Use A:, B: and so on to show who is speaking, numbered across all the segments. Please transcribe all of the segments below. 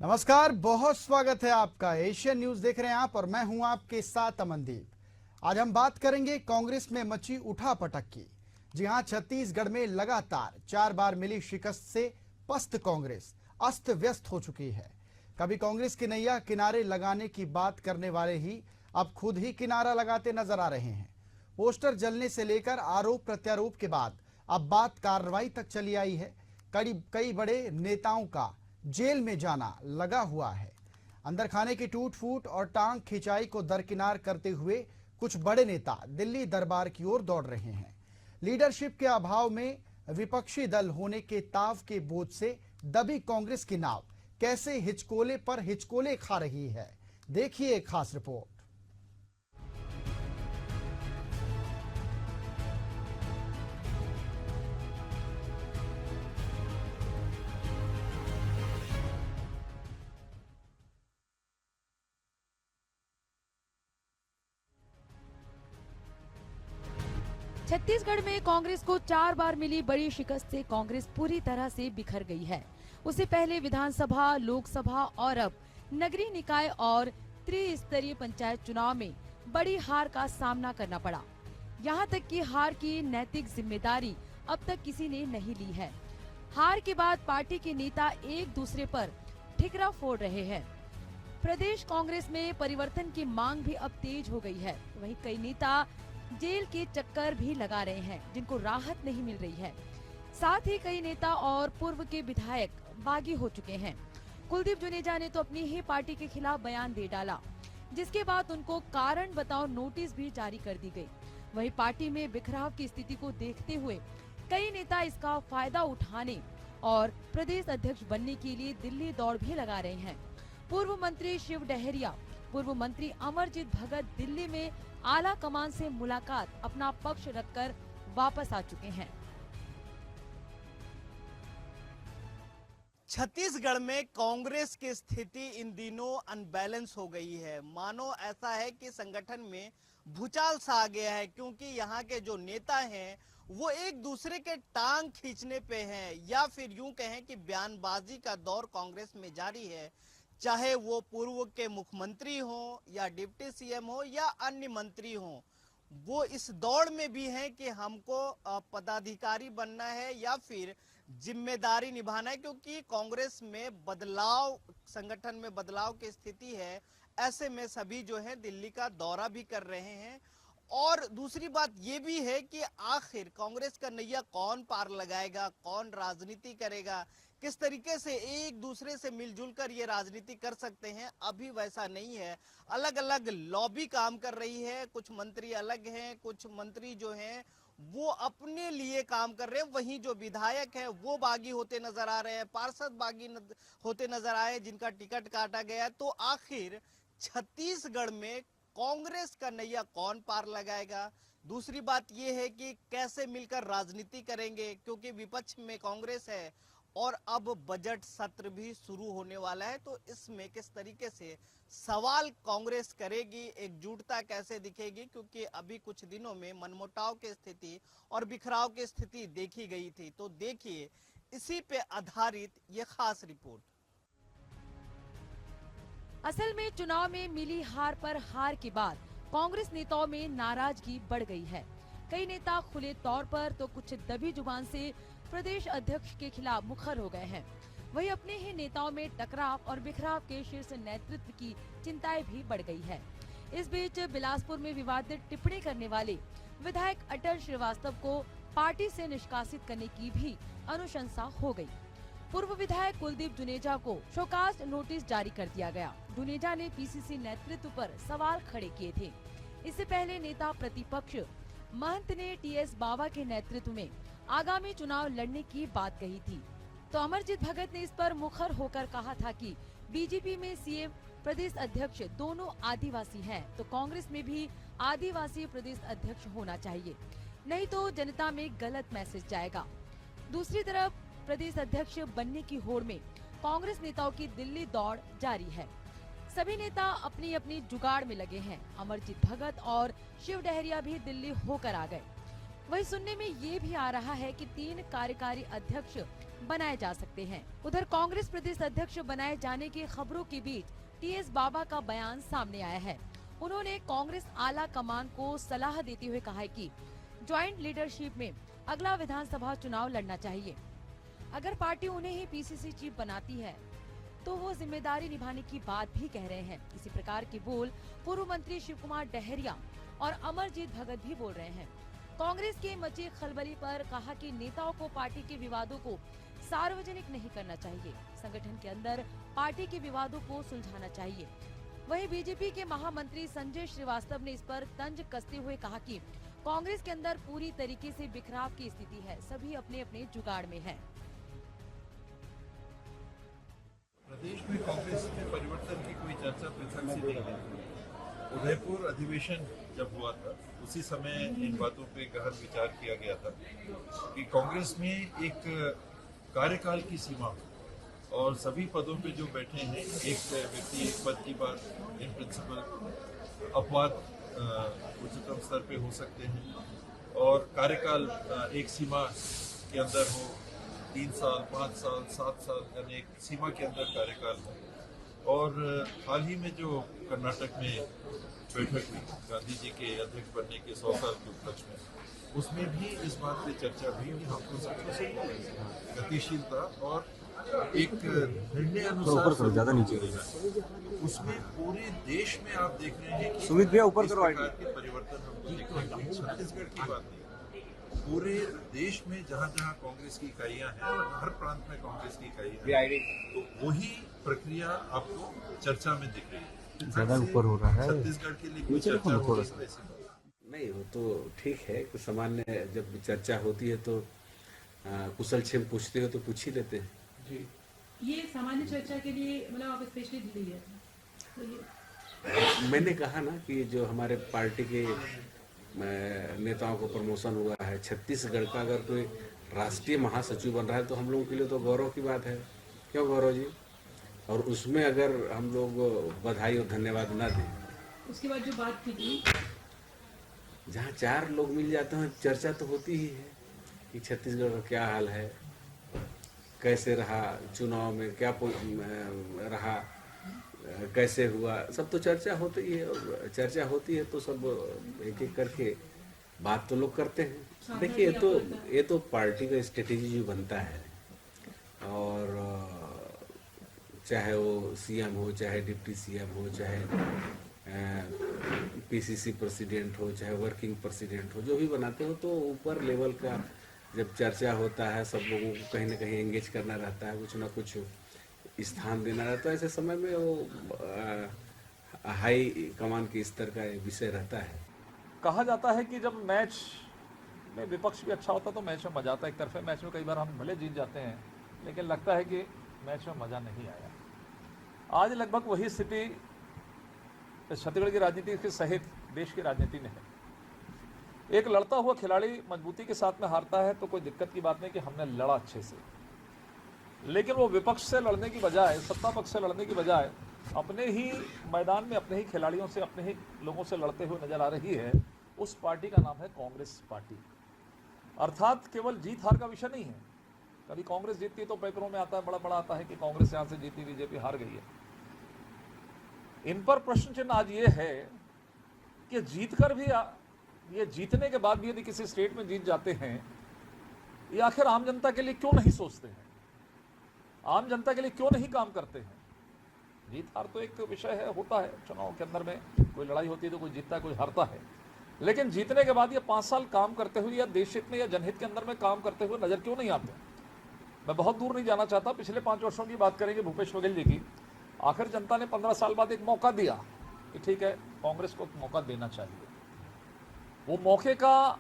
A: नमस्कार, बहुत स्वागत है आपका। एशियन न्यूज देख रहे हैं आप और मैं हूं आपके साथ अमनदीप। आज हम बात करेंगे कांग्रेस में मची उठापटक की। जी हां, छत्तीसगढ़ में लगातार 4 बार मिली शिकस्त से पस्त कांग्रेस अस्त व्यस्त हो चुकी है। कभी कांग्रेस की नैया किनारे लगाने की बात करने वाले ही अब खुद ही किनारा लगाते नजर आ रहे हैं। पोस्टर जलने से लेकर आरोप प्रत्यारोप के बाद अब बात कार्रवाई तक चली आई है। कई बड़े नेताओं का जेल में जाना लगा हुआ है। अंदर खाने की टूट फूट और टांग खिंचाई को दरकिनार करते हुए कुछ बड़े नेता दिल्ली दरबार की ओर दौड़ रहे हैं। लीडरशिप के अभाव में विपक्षी दल होने के ताव के बोझ से दबी कांग्रेस की नाव कैसे हिचकोले पर हिचकोले खा रही है, देखिए एक खास रिपोर्ट।
B: छत्तीसगढ़ में कांग्रेस को 4 बार मिली बड़ी शिकस्त से कांग्रेस पूरी तरह से बिखर गई है। उससे पहले विधानसभा, लोकसभा और अब नगरीय निकाय और त्रिस्तरीय पंचायत चुनाव में बड़ी हार का सामना करना पड़ा। यहां तक कि हार की नैतिक जिम्मेदारी अब तक किसी ने नहीं ली है। हार के बाद पार्टी के नेता एक दूसरे पर ठिकरा फोड़ रहे हैं। प्रदेश कांग्रेस में परिवर्तन की मांग भी अब तेज हो गई है। वहीं कई नेता जेल के चक्कर भी लगा रहे हैं, जिनको राहत नहीं मिल रही है। साथ ही कई नेता और पूर्व के विधायक बागी हो चुके हैं। कुलदीप जुनेजा ने तो अपनी ही पार्टी के खिलाफ बयान दे डाला, जिसके बाद उनको कारण बताओ नोटिस भी जारी कर दी गई। वहीं पार्टी में बिखराव की स्थिति को देखते हुए कई नेता इसका फायदा उठाने और प्रदेश अध्यक्ष बनने के लिए दिल्ली दौड़ भी लगा रहे हैं। पूर्व मंत्री शिव डहरिया, पूर्व मंत्री अमरजीत भगत दिल्ली में आला कमान से मुलाकात अपना पक्ष रखकर वापस आ चुके हैं।
C: छत्तीसगढ़ में कांग्रेस की स्थिति इन दिनों अनबैलेंस हो गई है। मानो ऐसा है कि संगठन में भूचाल सा आ गया है, क्योंकि यहाँ के जो नेता हैं वो एक दूसरे के टांग खींचने पे हैं, या फिर यूं कहें कि बयानबाजी का दौर कांग्रेस में जारी है। चाहे वो पूर्व के मुख्यमंत्री हों या डिप्टी सीएम हो या अन्य मंत्री हों, वो इस दौड़ में भी हैं कि हमको पदाधिकारी बनना है या फिर जिम्मेदारी निभाना है, क्योंकि कांग्रेस में बदलाव, संगठन में बदलाव की स्थिति है। ऐसे में सभी जो है दिल्ली का दौरा भी कर रहे हैं। और दूसरी बात ये भी है कि आखिर कांग्रेस का नैया कौन पार लगाएगा, कौन राजनीति करेगा, किस तरीके से एक दूसरे से मिलजुल कर ये राजनीति कर सकते हैं, अभी वैसा नहीं है। अलग अलग लॉबी काम कर रही है। कुछ मंत्री अलग हैं, कुछ मंत्री जो हैं वो अपने लिए काम कर रहे हैं। वहीं जो विधायक हैं वो बागी होते नजर आ रहे हैं, पार्षद बागी होते नजर आए जिनका टिकट काटा गया। तो आखिर छत्तीसगढ़ में कांग्रेस का नैया कौन पार लगाएगा? दूसरी बात यह है कि कैसे मिलकर राजनीति करेंगे, क्योंकि विपक्ष में कांग्रेस है और अब बजट सत्र भी शुरू होने वाला है। तो इसमें किस तरीके से सवाल कांग्रेस करेगी, एकजुटता कैसे दिखेगी, क्योंकि अभी कुछ दिनों में मनमुटाव की स्थिति और बिखराव की स्थिति देखी गई थी। तो देखिए इसी पे आधारित ये खास रिपोर्ट।
B: असल में चुनाव में मिली हार पर हार के बाद कांग्रेस नेताओं में नाराजगी बढ़ गई है। कई नेता खुले तौर पर तो कुछ दबी जुबान से प्रदेश अध्यक्ष के खिलाफ मुखर हो गए हैं। वहीं अपने ही नेताओं में टकराव और बिखराव के शीर्ष नेतृत्व की चिंताएं भी बढ़ गई है। इस बीच बिलासपुर में विवादित टिप्पणी करने वाले विधायक अटल श्रीवास्तव को पार्टी से निष्कासित करने की भी अनुशंसा हो गई। पूर्व विधायक कुलदीप जुनेजा को शोकाज नोटिस जारी कर दिया गया। जुनेजा ने पीसीसी नेतृत्व पर सवाल खड़े किए थे। इससे पहले नेता प्रतिपक्ष महंत ने टीएस बावा के नेतृत्व में आगामी चुनाव लड़ने की बात कही थी। तो अमरजीत भगत ने इस पर मुखर होकर कहा था कि बीजेपी में सीएम, प्रदेश अध्यक्ष दोनों आदिवासी हैं, तो कांग्रेस में भी आदिवासी प्रदेश अध्यक्ष होना चाहिए, नहीं तो जनता में गलत मैसेज जाएगा। दूसरी तरफ प्रदेश अध्यक्ष बनने की होड़ में कांग्रेस नेताओं की दिल्ली दौड़ जारी है। सभी नेता अपनी अपनी जुगाड़ में लगे हैं। अमरजीत भगत और शिव डहरिया भी दिल्ली होकर आ गए। वही सुनने में ये भी आ रहा है कि 3 कार्यकारी अध्यक्ष बनाए जा सकते हैं। उधर कांग्रेस प्रदेश अध्यक्ष बनाए जाने की खबरों के बीच टीएस बाबा का बयान सामने आया है। उन्होंने कांग्रेस आला कमान को सलाह देते हुए कहा है कि ज्वाइंट लीडरशिप में अगला विधानसभा चुनाव लड़ना चाहिए। अगर पार्टी उन्हें ही पीसीसी चीफ बनाती है तो वो जिम्मेदारी निभाने की बात भी कह रहे हैं। इसी प्रकार के बोल पूर्व मंत्री शिव कुमार डहरिया और अमरजीत भगत भी बोल रहे हैं। कांग्रेस के मची खलबली पर कहा कि नेताओं को पार्टी के विवादों को सार्वजनिक नहीं करना चाहिए, संगठन के अंदर पार्टी के विवादों को सुलझाना चाहिए। वहीं बीजेपी के महामंत्री संजय श्रीवास्तव ने इस पर तंज कसते हुए कहा कि कांग्रेस के अंदर पूरी तरीके से बिखराव की स्थिति है, सभी अपने अपने जुगाड़ में है।
D: प्रदेश में कांग्रेस में परिवर्तन की कोई चर्चा पृथक से नहीं है। उदयपुर अधिवेशन जब हुआ था उसी समय इन बातों पे गहन विचार किया गया था कि कांग्रेस में एक कार्यकाल की सीमा हो और सभी पदों पे जो बैठे हैं एक व्यक्ति एक पद की बात इन प्रिंसिपल अपवाद उच्चतम स्तर पे हो सकते हैं और कार्यकाल एक सीमा के अंदर हो, 3 साल 5 साल 7 साल यानी एक सीमा के अंदर कार्यकाल हो। और हाल ही में जो कर्नाटक में बैठक हुई गांधी जी के अध्यक्ष बनने के 100 साल के उपलक्ष्य में, उसमें भी इस बात पे चर्चा हुई कि हमको सबको से गतिशीलता और एक निर्णय अनुसार ज्यादा नीचे उसमें पूरे देश में आप देख रहे हैं कि सुमित भैया ऊपर करो के परिवर्तन हमको देख रहे हैं। छत्तीसगढ़ की बात नहीं, पूरे देश में जहाँ जहाँ कांग्रेस की इकाइयां हैं और हर प्रांत में कांग्रेस की इकाइयां हैं, तो वही प्रक्रिया आपको चर्चा में दिख रही है।
E: ज्यादा ऊपर हो रहा है
D: छत्तीसगढ़ के लिए कोई चर्चा हो
E: नहीं, वो तो ठीक है। कुछ सामान्य जब चर्चा होती है तो कुशल क्षेम पूछते हो तो पूछ ही लेते हैं
F: जी। ये सामान्य चर्चा के लिए मतलब आप स्पेशली दिल्ली गए थे?
E: मैंने कहा ना कि जो हमारे पार्टी के नेताओं को प्रमोशन हुआ है, छत्तीसगढ़ का अगर कोई राष्ट्रीय महासचिव बन रहा है तो हम लोगों के लिए तो गौरव की बात है। क्यों गौरव जी? और उसमें अगर हम लोग बधाई और धन्यवाद ना दें,
F: उसके बाद जो बात की थी,
E: जहाँ 4 लोग मिल जाते हैं चर्चा तो होती ही है कि छत्तीसगढ़ का क्या हाल है, कैसे रहा चुनाव में, क्या रहा, कैसे हुआ, सब तो चर्चा होती ही है। और चर्चा होती है तो सब एक एक करके बात तो लोग करते हैं। देखिए ये तो पार्टी का स्ट्रेटेजी जो बनता है, और चाहे वो सीएम हो, चाहे डिप्टी सीएम हो, चाहे पीसीसी प्रेसिडेंट हो, चाहे वर्किंग प्रेसिडेंट हो, जो भी बनाते हो तो ऊपर लेवल का जब चर्चा होता है सब लोगों को कहीं ना कहीं एंगेज करना रहता है, कुछ ना कुछ स्थान देना रहता है। ऐसे समय में वो हाई कमान के स्तर का विषय रहता है।
G: कहा जाता है कि जब मैच में विपक्ष भी अच्छा होता तो मैच में मजा आता है। एक तरफे मैच में कई बार हम भले जीत जाते हैं लेकिन लगता है कि मैच में मजा नहीं आया। आज लगभग वही स्थिति छत्तीसगढ़ की राजनीति के सहित देश की राजनीति में है। एक लड़ता हुआ खिलाड़ी मजबूती के साथ में हारता है तो कोई दिक्कत की बात नहीं कि हमने लड़ा अच्छे से, लेकिन वो विपक्ष से लड़ने की बजाय, सत्ता पक्ष से लड़ने की बजाय अपने ही मैदान में अपने ही खिलाड़ियों से, अपने ही लोगों से लड़ते हुए नजर आ रही है। उस पार्टी का नाम है कांग्रेस पार्टी। अर्थात केवल जीत हार का विषय नहीं है। कभी कांग्रेस जीतती है तो पेपरों में आता है, बड़ा बड़ा आता है कि कांग्रेस यहाँ से जीती, बीजेपी हार गई है। इन पर प्रश्न चिन्ह आज ये है कि जीतकर भी, ये जीतने के बाद भी यदि किसी स्टेट में जीत जाते हैं, ये आखिर आम जनता के लिए क्यों नहीं सोचते हैं, आम जनता के लिए क्यों नहीं काम करते हैं। जीत हार तो एक विषय है, होता है चुनाव के अंदर में, कोई लड़ाई होती है तो कोई जीतता है कोई हारता है, लेकिन जीतने के बाद ये 5 साल काम करते हुए या देश हित में या जनहित के अंदर में काम करते हुए नजर क्यों नहीं आते। मैं बहुत दूर नहीं जाना चाहता, पिछले 5 वर्षों की बात करेंगे भूपेश बघेल जी की। आखिर जनता ने 15 साल बाद एक मौका दिया कि ठीक है कांग्रेस को मौका देना चाहिए। वो मौके का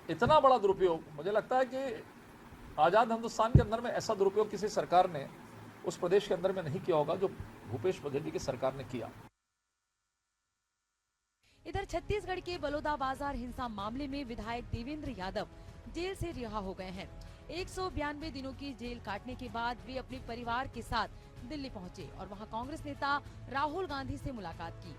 G: इतना बड़ा दुरुपयोग, मुझे लगता है कि आजाद हिंदुस्तान के अंदर में ऐसा दुरुपयोग किसी सरकार ने उस प्रदेश के अंदर में नहीं किया होगा जो भूपेश बघेल जी की सरकार ने किया।
B: इधर छत्तीसगढ़ के बलौदा बाजार हिंसा मामले में विधायक देवेंद्र यादव जेल से रिहा हो गए हैं। 192 दिनों की जेल काटने के बाद वे अपने परिवार के साथ दिल्ली पहुंचे और वहां कांग्रेस नेता राहुल गांधी से मुलाकात की।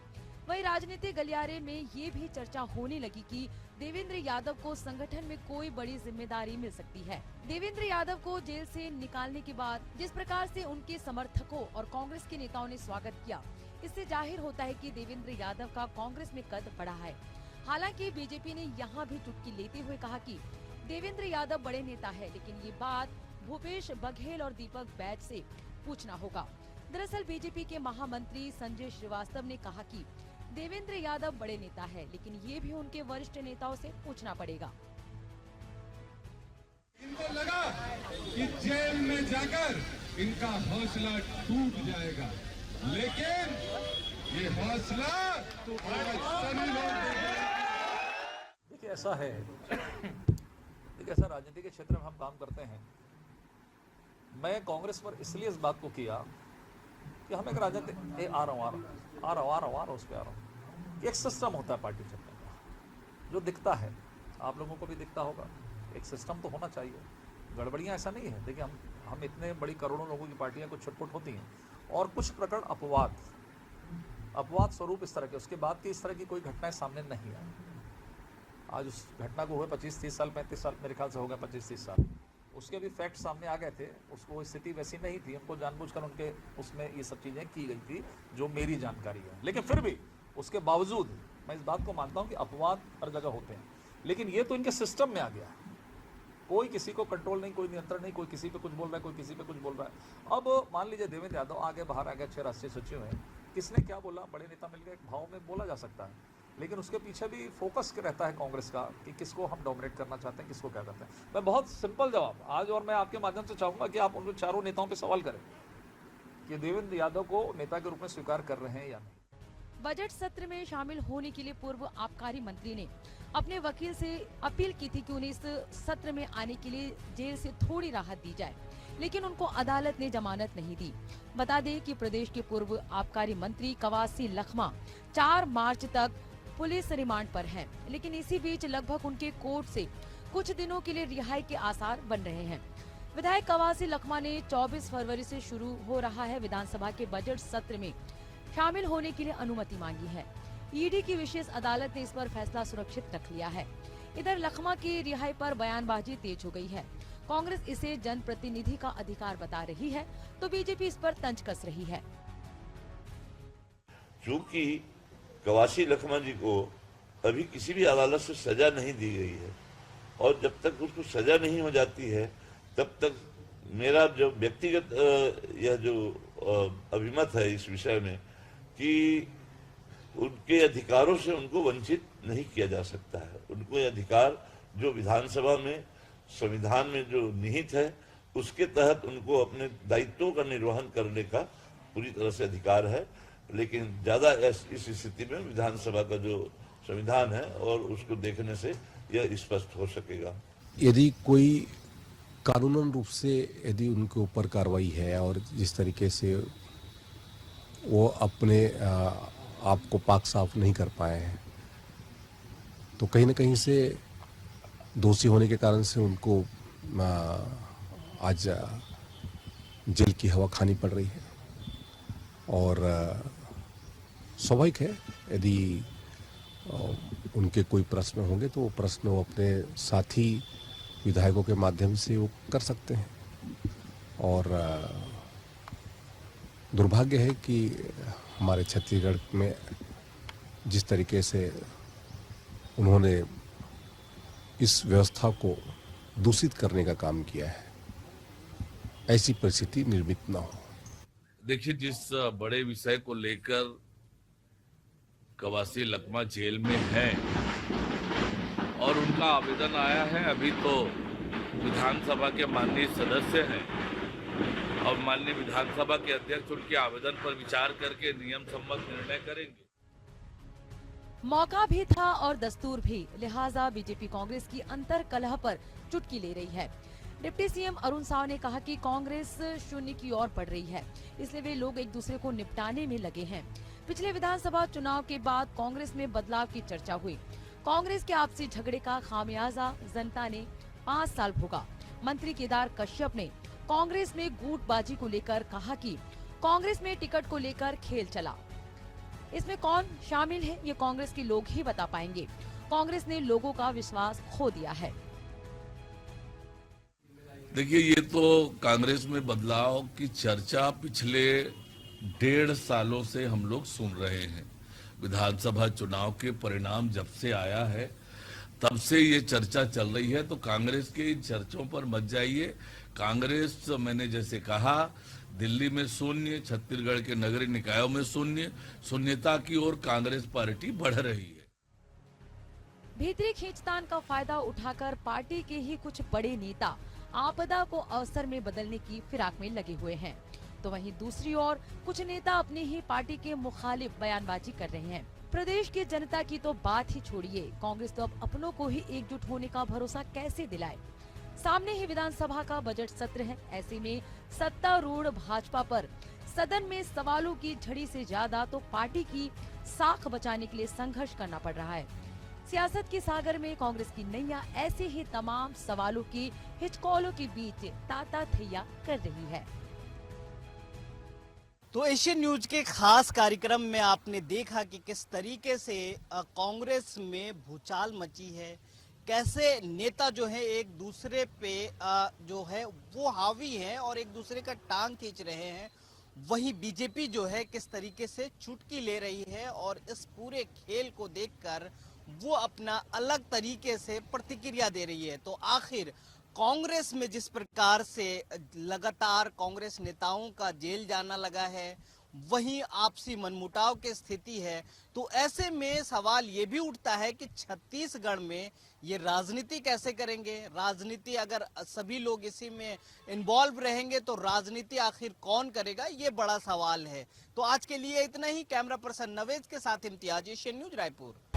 B: वहीं राजनीतिक गलियारे में ये भी चर्चा होने लगी कि देवेंद्र यादव को संगठन में कोई बड़ी जिम्मेदारी मिल सकती है। देवेंद्र यादव को जेल से निकालने के बाद जिस प्रकार से उनके समर्थकों और कांग्रेस के नेताओं ने स्वागत किया, इससे जाहिर होता है कि देवेंद्र यादव का कांग्रेस में कद बढ़ा है। हालांकि बीजेपी ने यहाँ भी चुटकी लेते हुए कहा कि देवेंद्र यादव बड़े नेता है, लेकिन ये बात भूपेश बघेल और दीपक बैज से पूछना होगा। दरअसल बीजेपी के महामंत्री संजय श्रीवास्तव ने कहा कि देवेंद्र यादव बड़े नेता है, लेकिन ये भी उनके वरिष्ठ नेताओं से पूछना पड़ेगा।
H: इनको लगा कि जेल में जाकर इनका हौसला टूट जाएगा, लेकिन ये हौसला आज सभी लोग
G: देखिए ऐसा है, देखिए ऐसा राजनीति के क्षेत्र में हम काम करते हैं। मैं कांग्रेस पर इसलिए इस बात को किया कि हम एक राजनीति आ रहा हूँ उस पर आ रहा हूँ। एक सिस्टम होता है पार्टी चलने का जो दिखता है, आप लोगों को भी दिखता होगा। एक सिस्टम तो होना चाहिए, गड़बड़ियाँ ऐसा नहीं है। देखिए हम इतने बड़ी करोड़ों लोगों की पार्टियाँ कुछ छुटपुट होती हैं और कुछ प्रकरण अपवाद स्वरूप इस तरह के, उसके बाद की इस तरह की कोई घटनाएं सामने नहीं आई। आज उस घटना को हुए 25-30 साल 35 साल मेरे ख्याल से हो गया 25-30 साल, उसके भी फैक्ट सामने आ गए थे। उसको स्थिति वैसी नहीं थी, उनको जानबूझकर उनके उसमें ये सब चीज़ें की गई थी जो मेरी जानकारी है। लेकिन फिर भी उसके बावजूद मैं इस बात को मानता हूँ कि अपवाद हर जगह होते हैं, लेकिन ये तो इनके सिस्टम में आ गया है। कोई किसी को कंट्रोल नहीं, कोई नियंत्रण नहीं, कोई किसी पे कुछ बोल रहा है, कोई किसी पे कुछ बोल रहा है। अब मान लीजिए देवेंद्र यादव आगे बाहर आ गया, 6 राष्ट्रीय सचिव हैं, किसने क्या बोला, बड़े नेता मिल गए, भाव में बोला जा सकता है, लेकिन उसके पीछे भी फोकस रहता है कांग्रेस का कि किसको हम डोमिनेट करना चाहते हैं, किसको क्या करते हैं। मैं बहुत सिंपल जवाब आज और मैं आपके माध्यम से चाहूँगा कि आप उन चारों नेताओं पर सवाल करें कि देवेंद्र यादव को नेता के रूप में स्वीकार कर रहे हैं या नहीं।
B: बजट सत्र में शामिल होने के लिए पूर्व आबकारी मंत्री ने अपने वकील से अपील की थी कि उन्हें इस सत्र में आने के लिए जेल से थोड़ी राहत दी जाए, लेकिन उनको अदालत ने जमानत नहीं दी। बता दें कि प्रदेश के पूर्व आबकारी मंत्री कवासी लखमा 4 मार्च तक पुलिस रिमांड पर हैं, लेकिन इसी बीच लगभग उनके कोर्ट से कुछ दिनों के लिए रिहाई के आसार बन रहे हैं। विधायक कवासी लखमा ने 24 फरवरी से शुरू हो रहा है विधानसभा के बजट सत्र में शामिल होने के लिए अनुमति मांगी है। ईडी की विशेष अदालत ने इस पर फैसला सुरक्षित रख लिया है। इधर लखमा की रिहाई पर बयानबाजी तेज हो गई है। कांग्रेस इसे जनप्रतिनिधि का अधिकार बता रही है, तो बीजेपी इस पर तंज कस रही है।
I: चूंकि कवासी लखमा जी को अभी किसी भी अदालत से सजा नहीं दी गई है और जब तक उसको सजा नहीं हो जाती है तब तक मेरा जो व्यक्तिगत यह जो अभिमत है इस विषय में कि उनके अधिकारों से उनको वंचित नहीं किया जा सकता है। उनको ये अधिकार जो विधानसभा में संविधान में जो निहित है उसके तहत उनको अपने दायित्वों का निर्वहन करने का पूरी तरह से अधिकार है, लेकिन ज्यादा इस स्थिति में विधानसभा का जो संविधान है और उसको देखने से यह स्पष्ट हो सकेगा।
J: यदि कोई कानूनन रूप से यदि उनके ऊपर कार्रवाई है और जिस तरीके से वो अपने आप को पाक साफ नहीं कर पाए हैं, तो कहीं ना कहीं से दोषी होने के कारण से उनको आज जेल की हवा खानी पड़ रही है। और स्वाभाविक है यदि उनके कोई प्रश्न होंगे तो वो प्रश्न वो अपने साथी विधायकों के माध्यम से वो कर सकते हैं। और दुर्भाग्य है कि हमारे छत्तीसगढ़ में जिस तरीके से उन्होंने इस व्यवस्था को दूषित करने का काम किया है, ऐसी परिस्थिति निर्मित न हो।
K: देखिए, जिस बड़े विषय को लेकर कवासी लखमा जेल में है और उनका आवेदन आया है, अभी तो विधानसभा के माननीय सदस्य हैं और माननीय विधानसभा के अध्यक्ष उनके आवेदन पर विचार करके नियम सम्मत निर्णय करेंगे।
B: मौका भी था और दस्तूर भी, लिहाजा बीजेपी कांग्रेस की अंतर कलह पर चुटकी ले रही है। डिप्टी सीएम अरुण साव ने कहा कि कांग्रेस शून्य की ओर बढ़ रही है, इसलिए वे लोग एक दूसरे को निपटाने में लगे हैं। पिछले विधानसभा चुनाव के बाद कांग्रेस में बदलाव की चर्चा हुई। कांग्रेस के आपसी झगड़े का खामियाजा जनता ने 5 साल भोगा। मंत्री केदार कश्यप ने कांग्रेस में गुटबाजी को लेकर कहा कि कांग्रेस में टिकट को लेकर खेल चला। इसमें कौन शामिल है ये कांग्रेस के लोग ही बता पाएंगे। कांग्रेस ने लोगों का विश्वास खो दिया है।
K: देखिए, ये तो कांग्रेस में बदलाव की चर्चा पिछले 1.5 सालों से हम लोग सुन रहे हैं। विधानसभा चुनाव के परिणाम जब से आया है तब से ये चर्चा चल रही है, तो कांग्रेस के इन चर्चों पर मत जाइए। कांग्रेस, मैंने जैसे कहा, दिल्ली में शून्य, छत्तीसगढ़ के नगरीय निकायों में शून्यता की ओर कांग्रेस पार्टी बढ़ रही है।
B: भीतरी खींचतान का फायदा उठाकर पार्टी के ही कुछ बड़े नेता आपदा को अवसर में बदलने की फिराक में लगे हुए हैं, तो वहीं दूसरी ओर कुछ नेता अपनी ही पार्टी के मुखालिफ बयानबाजी कर रहे हैं। प्रदेश की जनता की तो बात ही छोड़िए, कांग्रेस तो अब अपनों को ही एकजुट होने का भरोसा कैसे दिलाए। सामने ही विधानसभा का बजट सत्र है, ऐसे में सत्तारूढ़ भाजपा पर सदन में सवालों की झड़ी से ज्यादा तो पार्टी की साख बचाने के लिए संघर्ष करना पड़ रहा है। सियासत के सागर में कांग्रेस की नैया ऐसे ही तमाम सवालों की हिचकोलों के बीच ताता थैया कर रही है।
C: तो एशियन न्यूज के खास कार्यक्रम में आपने देखा कि किस तरीके से कांग्रेस में भूचाल मची है, कैसे नेता जो है एक दूसरे पे जो है वो हावी है और एक दूसरे का टांग खींच रहे हैं। वहीं बीजेपी जो है किस तरीके से चुटकी ले रही है और इस पूरे खेल को देखकर वो अपना अलग तरीके से प्रतिक्रिया दे रही है। तो आखिर कांग्रेस में जिस प्रकार से लगातार कांग्रेस नेताओं का जेल जाना लगा है, वहीं आपसी मनमुटाव की स्थिति है, तो ऐसे में सवाल ये भी उठता है कि छत्तीसगढ़ में ये राजनीति कैसे करेंगे। राजनीति अगर सभी लोग इसी में इन्वॉल्व रहेंगे तो राजनीति आखिर कौन करेगा, ये बड़ा सवाल है। तो आज के लिए इतना ही। कैमरा पर्सन नवेद के साथ इम्तियाज, एशियन न्यूज रायपुर।